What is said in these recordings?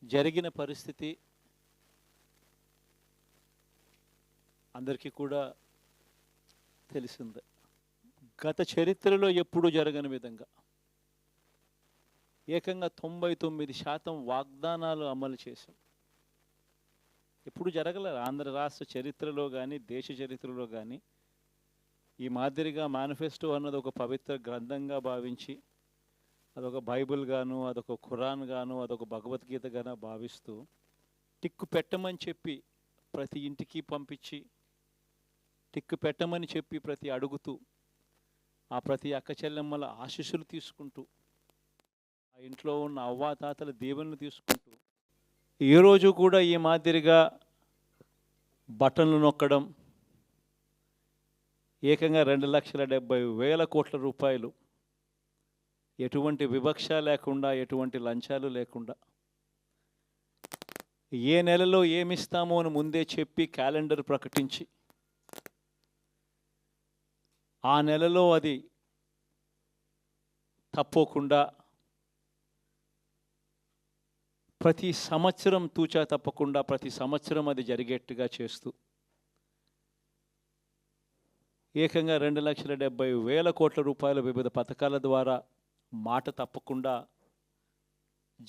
జరిగిన పరిస్థితి అందరికీ కూడా తెలిసిందే. గత చరిత్రలో ఎప్పుడూ జరగని విధంగా ఏకంగా 99% వాగ్దానాలు అమలు చేశాం. ఎప్పుడు జరగలేదు ఆంధ్ర రాష్ట్ర చరిత్రలో కానీ దేశ చరిత్రలో కానీ ఈ మాదిరిగా మేనిఫెస్టో అన్నది ఒక పవిత్ర గ్రంథంగా భావించి అదొక బైబిల్ గాను, అదొక ఖురాన్ గాను, అదొక భగవద్గీత గాను భావిస్తూ టిక్కు పెట్టమని చెప్పి ప్రతి ఇంటికి పంపించి టిక్కు పెట్టమని చెప్పి ప్రతి అడుగుతూ ఆ ప్రతి అక్క చెల్లెమ్మల ఆశీస్సులు తీసుకుంటూ ఆ ఇంట్లో ఉన్న అవ్వాతాతల దీవెనలు తీసుకుంటూ ఏ రోజు కూడా ఈ మాదిరిగా బటన్లు నొక్కడం ఏకంగా 2,70,000 కోట్ల రూపాయలు ఎటువంటి వివక్ష లేకుండా ఎటువంటి లంచాలు లేకుండా ఏ నెలలో ఏమిస్తామో అని ముందే చెప్పి క్యాలెండర్ ప్రకటించి ఆ నెలలో అది తప్పకుండా ప్రతి సంవత్సరం తూచా తప్పకుండా ప్రతి సంవత్సరం అది జరిగేట్టుగా చేస్తూ ఏకంగా 2,70,000 కోట్ల రూపాయల వివిధ పథకాల ద్వారా మాట తప్పకుండా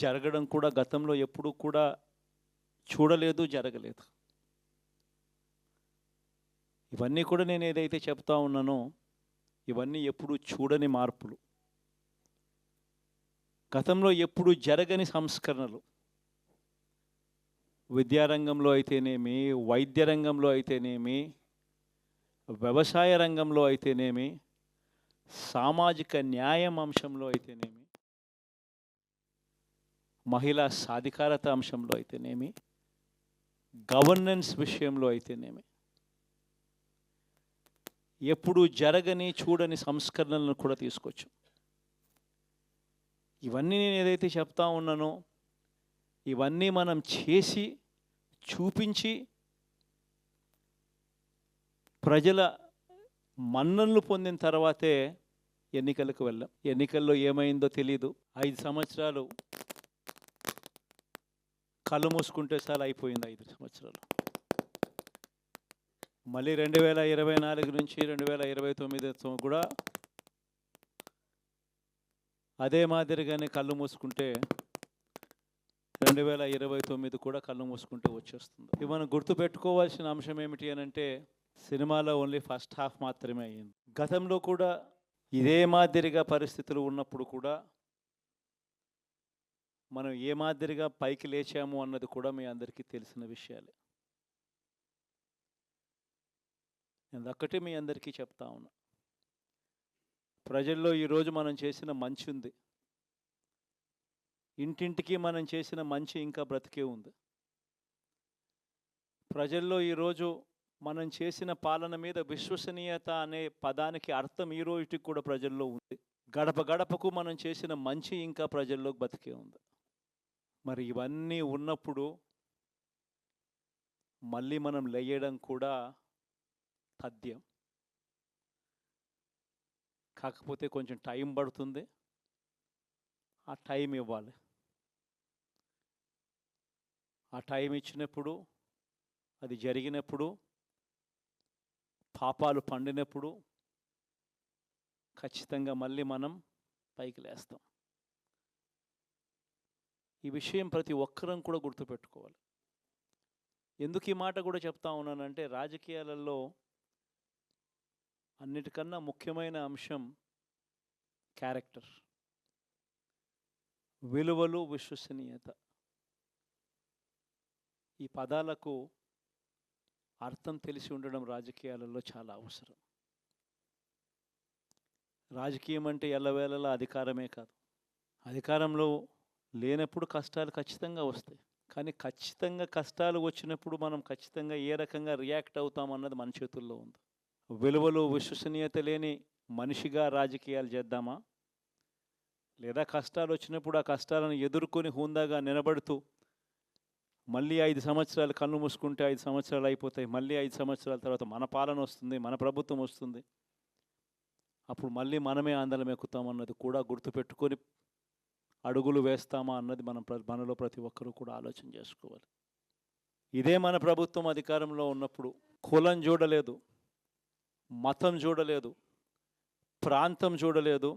జరగడం కూడా గతంలో ఎప్పుడూ కూడా చూడలేదు, జరగలేదు. ఇవన్నీ కూడా నేను ఏదైతే చెప్తా ఉన్నానో ఇవన్నీ ఎప్పుడూ చూడని మార్పులు, గతంలో ఎప్పుడూ జరగని సంస్కరణలు. విద్యారంగంలో అయితేనేమి, వైద్య రంగంలో అయితేనేమి, వ్యవసాయ రంగంలో అయితేనేమి, సామాజిక న్యాయం అంశంలో అయితేనేమి, మహిళా సాధికారత అంశంలో అయితేనేమి, గవర్నెన్స్ విషయంలో అయితేనేమి ఎప్పుడు జరగని చూడని సంస్కరణలను కూడా తీసుకొచ్చు. ఇవన్నీ నేను ఏదైతే చెప్తా ఉన్నానో ఇవన్నీ మనం చేసి చూపించి ప్రజల మన్ననలు పొందిన తర్వాతే ఎన్నికలకు వెళ్ళాం. ఎన్నికల్లో ఏమైందో తెలీదు. 5 సంవత్సరాలు కళ్ళు మూసుకుంటే చాలా అయిపోయింది. 5 సంవత్సరాలు మళ్ళీ 2024 నుంచి 2029 కూడా అదే మాదిరిగానే కళ్ళు మూసుకుంటే 2029 కూడా కళ్ళు మూసుకుంటే వచ్చేస్తుంది. ఇవి మనం గుర్తుపెట్టుకోవాల్సిన అంశం ఏమిటి అని అంటే సినిమాలో ఓన్లీ ఫస్ట్ హాఫ్ మాత్రమే అయ్యింది. గతంలో కూడా ఇదే మాదిరిగా పరిస్థితులు ఉన్నప్పుడు కూడా మనం ఏ మాదిరిగా పైకి లేచాము అన్నది కూడా మీ అందరికీ తెలిసిన విషయాలే. నేను ఒక్కటే మీ అందరికీ చెప్తా ఉన్నా, ప్రజల్లో ఈరోజు మనం చేసిన మంచి ఉంది. ఇంటింటికి మనం చేసిన మంచి ఇంకా బ్రతికే ఉంది. ప్రజల్లో ఈరోజు మనం చేసిన పాలన మీద విశ్వసనీయత అనే పదానికి అర్థం ఈ రోజుకి కూడా ప్రజల్లో ఉంది. గడప గడపకు మనం చేసిన మంచి ఇంకా ప్రజల్లో బతికే ఉంది. మరి ఇవన్నీ ఉన్నప్పుడు మళ్ళీ మనం లేయడం కూడా తథ్యం. కాకపోతే కొంచెం టైం పడుతుంది, ఆ టైం ఇవ్వాలి. ఆ టైం ఇచ్చినప్పుడు, అది జరిగినప్పుడు, పాపాలు పండినప్పుడు ఖచ్చితంగా మళ్ళీ మనం పైకి లేస్తాం. ఈ విషయం ప్రతి ఒక్కరం కూడా గుర్తుపెట్టుకోవాలి. ఎందుకు ఈ మాట కూడా చెప్తా ఉన్నానంటే రాజకీయాలలో అన్నిటికన్నా ముఖ్యమైన అంశం క్యారెక్టర్, విలువలు, విశ్వసనీయత. ఈ పదాలకు అర్థం తెలిసి ఉండడం రాజకీయాలలో చాలా అవసరం. రాజకీయం అంటే ఎల్లవేళలా అధికారమే కాదు. అధికారంలో లేనప్పుడు కష్టాలు ఖచ్చితంగా వస్తాయి. కానీ ఖచ్చితంగా కష్టాలు వచ్చినప్పుడు మనం ఖచ్చితంగా ఏ రకంగా రియాక్ట్ అవుతామన్నది మన చేతుల్లో ఉంది. విలువలు, విశ్వసనీయత లేని మనిషిగా రాజకీయాలు చేద్దామా, లేదా కష్టాలు వచ్చినప్పుడు ఆ కష్టాలను ఎదుర్కొని హుందాగా నిలబడుతూ మళ్ళీ 5 సంవత్సరాలు కళ్ళు మూసుకుంటే 5 సంవత్సరాలు అయిపోతాయి, మళ్ళీ 5 సంవత్సరాల తర్వాత మన పాలన వస్తుంది, మన ప్రభుత్వం వస్తుంది, అప్పుడు మళ్ళీ మనమే ఆందోళన ఎక్కుతామన్నది కూడా గుర్తుపెట్టుకొని అడుగులు వేస్తామా అన్నది మనలో ప్రతి ఒక్కరూ కూడా ఆలోచన చేసుకోవాలి. ఇదే మన ప్రభుత్వం అధికారంలో ఉన్నప్పుడు కులం చూడలేదు, మతం చూడలేదు, ప్రాంతం చూడలేదు,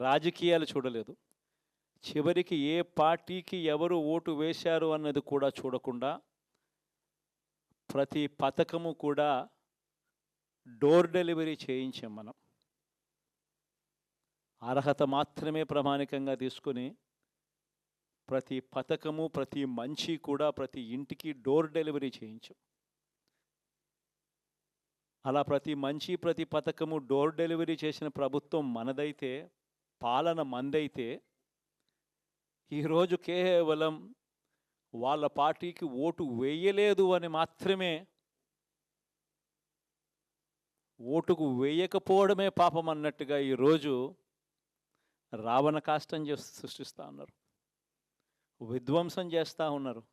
రాజకీయాలు చూడలేదు. చివరికి ఏ పార్టీకి ఎవరు ఓటు వేశారు అన్నది కూడా చూడకుండా ప్రతి పథకము కూడా డోర్ డెలివరీ చేయించాం మనం. అర్హత మాత్రమే ప్రామాణికంగా తీసుకొని ప్రతి పథకము, ప్రతి మంచి కూడా ప్రతి ఇంటికి డోర్ డెలివరీ చేయించాం. అలా ప్రతి మంచి, ప్రతి పథకము డోర్ డెలివరీ చేసిన ప్రభుత్వం మనదైతే, పాలన మందైతే, ఈరోజు కేవలం వాళ్ళ పార్టీకి ఓటు వేయలేదు అని మాత్రమే, ఓటుకు వేయకపోవడమే పాపం అన్నట్టుగా ఈరోజు రావణ కాష్టం సృష్టిస్తూ ఉన్నారు, విధ్వంసం చేస్తూ ఉన్నారు,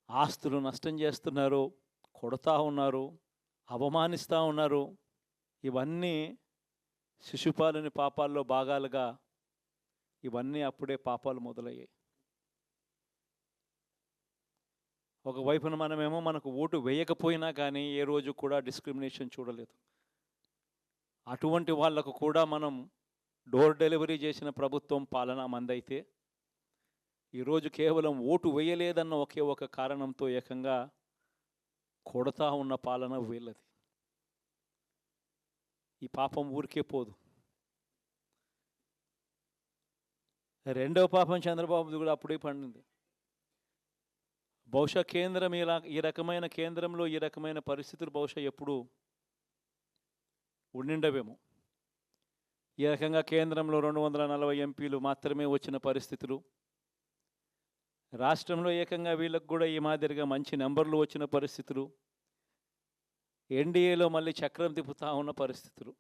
ఆస్తులు నష్టం చేస్తున్నారు, కొడతా ఉన్నారు, అవమానిస్తూ ఉన్నారు. ఇవన్నీ శిశుపాలుని పాపాల్లో భాగాలుగా ఇవన్నీ అప్పుడే పాపాలు మొదలయ్యాయి. ఒకవైపున మనమేమో మనకు ఓటు వేయకపోయినా కానీ ఏ రోజు కూడా డిస్క్రిమినేషన్ చూడలేదు. అటువంటి వాళ్లకు కూడా మనం డోర్ డెలివరీ చేసిన ప్రభుత్వం పాలన మందైతే, ఈరోజు కేవలం ఓటు వేయలేదన్న ఒకే ఒక కారణంతో ఏకంగా కొడతా ఉన్న పాలన వీళ్ళది. ఈ పాపం ఊరికే పోదు. రెండవ పాపం చంద్రబాబుది కూడా అప్పుడే పండింది. బహుశా కేంద్రం ఈ రకమైన కేంద్రంలో ఈ రకమైన పరిస్థితులు బహుశా ఎప్పుడు ఉండిండవేమో. ఈ రకంగా కేంద్రంలో 240 ఎంపీలు మాత్రమే వచ్చిన పరిస్థితులు, రాష్ట్రంలో ఏకంగా వీళ్ళకు కూడా ఈ మాదిరిగా మంచి నెంబర్లు వచ్చిన పరిస్థితులు, ఎన్డీఏలో మళ్ళీ చక్రం తిప్పుతా ఉన్న పరిస్థితులు.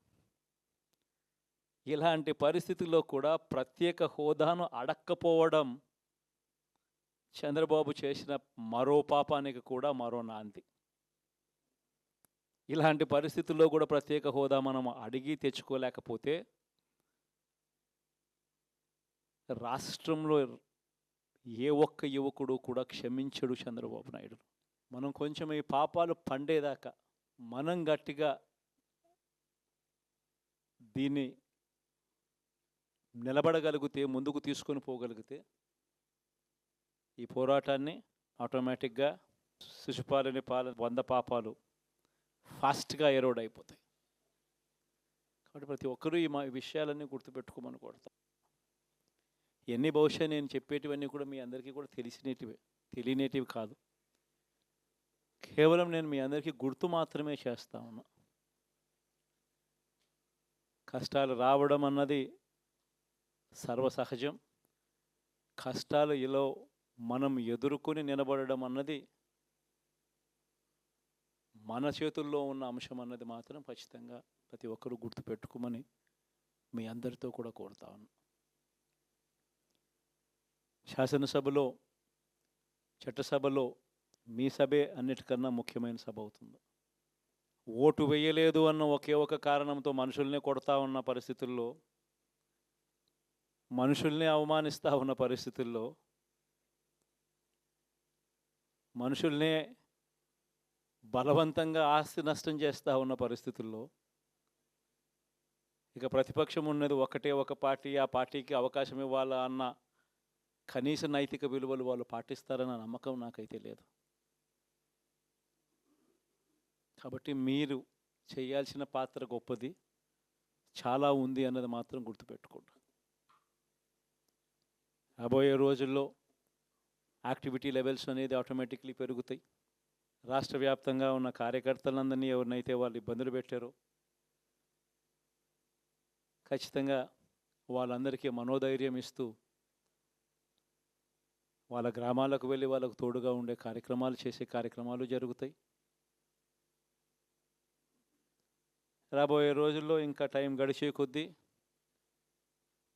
ఇలాంటి పరిస్థితుల్లో కూడా ప్రత్యేక హోదాను అడక్కపోవడం చంద్రబాబు చేసిన మరో పాపానికి కూడా మరో నాంది. ఇలాంటి పరిస్థితుల్లో కూడా ప్రత్యేక హోదా మనం అడిగి తెచ్చుకోలేకపోతే రాష్ట్రంలో ఏ ఒక్క యువకుడు కూడా క్షమించడు చంద్రబాబు నాయుడు. మనం కొంచెం ఈ పాపాలు పండేదాకా మనం గట్టిగా దీన్ని నిలబడగలిగితే, ముందుకు తీసుకొని పోగలిగితే ఈ పోరాటాన్ని ఆటోమేటిక్గా శిశుపాలుని 100 పాపాలు ఫాస్ట్గా ఎరోడ్ అయిపోతాయి. కాబట్టి ప్రతి ఒక్కరూ ఈ విషయాలన్నీ గుర్తుపెట్టుకోమని కోరుతాం. ఇవన్నీ బహుశా నేను చెప్పేటివన్నీ కూడా మీ అందరికీ కూడా తెలియనేటివి కాదు. కేవలం నేను మీ అందరికీ గుర్తు మాత్రమే చేస్తా ఉన్నా. కష్టాలు రావడం అన్నది సర్వసహజం. కష్టాలు ఇలా మనం ఎదుర్కొని నిలబడడం అన్నది మన చేతుల్లో ఉన్న అంశం అన్నది మాత్రం ఖచ్చితంగా ప్రతి ఒక్కరూ గుర్తుపెట్టుకోమని మీ అందరితో కూడా కోరుతా ఉన్నా. శాసనసభలో, చట్టసభలో మీ సభే అన్నిటికన్నా ముఖ్యమైన సభ అవుతుంది. ఓటు వేయలేదు అన్న ఒకే ఒక కారణంతో మనుషుల్ని కొడతా ఉన్న పరిస్థితుల్లో, మనుషుల్ని అవమానిస్తూ ఉన్న పరిస్థితుల్లో, మనుషుల్నే బలవంతంగా ఆస్తి నష్టం చేస్తూ ఉన్న పరిస్థితుల్లో ఇక ప్రతిపక్షం ఉన్నది ఒకటే ఒక పార్టీ, ఆ పార్టీకి అవకాశం ఇవ్వాలా అన్న కనీస నైతిక విలువలు వాళ్ళు పాటిస్తారన్న నమ్మకం నాకైతే లేదు. కాబట్టి మీరు చేయాల్సిన పాత్ర గొప్పది, చాలా ఉంది అన్నది మాత్రం గుర్తుపెట్టుకోండి. రాబోయే రోజుల్లో యాక్టివిటీ లెవెల్స్ అనేది ఆటోమేటిక్లీ పెరుగుతాయి. రాష్ట్ర వ్యాప్తంగా ఉన్న కార్యకర్తలందరినీ ఎవరినైతే వాళ్ళు ఇబ్బందులు పెట్టారో ఖచ్చితంగా వాళ్ళందరికీ మనోధైర్యం ఇస్తూ వాళ్ళ గ్రామాలకు వెళ్ళి వాళ్ళకు తోడుగా ఉండే చేసే కార్యక్రమాలు జరుగుతాయి. రాబోయే రోజుల్లో ఇంకా టైం గడిచే కొద్దీ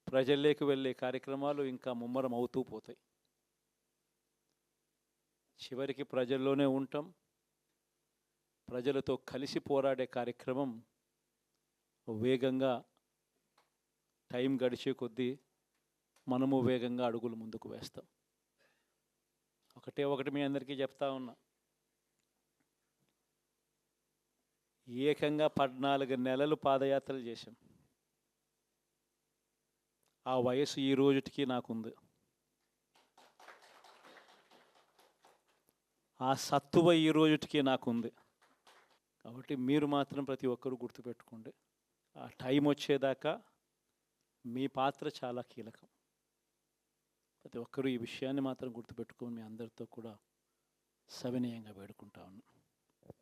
ప్రజల్లోకి వెళ్ళే కార్యక్రమాలు ఇంకా ముమ్మరం అవుతూ పోతాయి. చివరికి ప్రజల్లోనే ఉంటాం. ప్రజలతో కలిసి పోరాడే కార్యక్రమం వేగంగా టైం గడిచే కొద్దీ మనము వేగంగా అడుగులు ముందుకు వేస్తాం. ఒకటి మీ అందరికీ చెప్తా ఉన్నా, ఏకంగా 14 నెలలు పాదయాత్రలు చేశాం. ఆ వయసు ఈ రోజుటికి నాకుంది. ఆ సత్తువ ఈ రోజుటికి నాకుంది. కాబట్టి మీరు మాత్రం ప్రతి ఒక్కరూ గుర్తుపెట్టుకోండి, ఆ టైం వచ్చేదాకా మీ పాత్ర చాలా కీలకం. ప్రతి ఒక్కరూ ఈ విషయాన్ని మాత్రం గుర్తుపెట్టుకొని మీ అందరితో కూడా సవినయంగా వేడుకుంటా ఉన్నాను.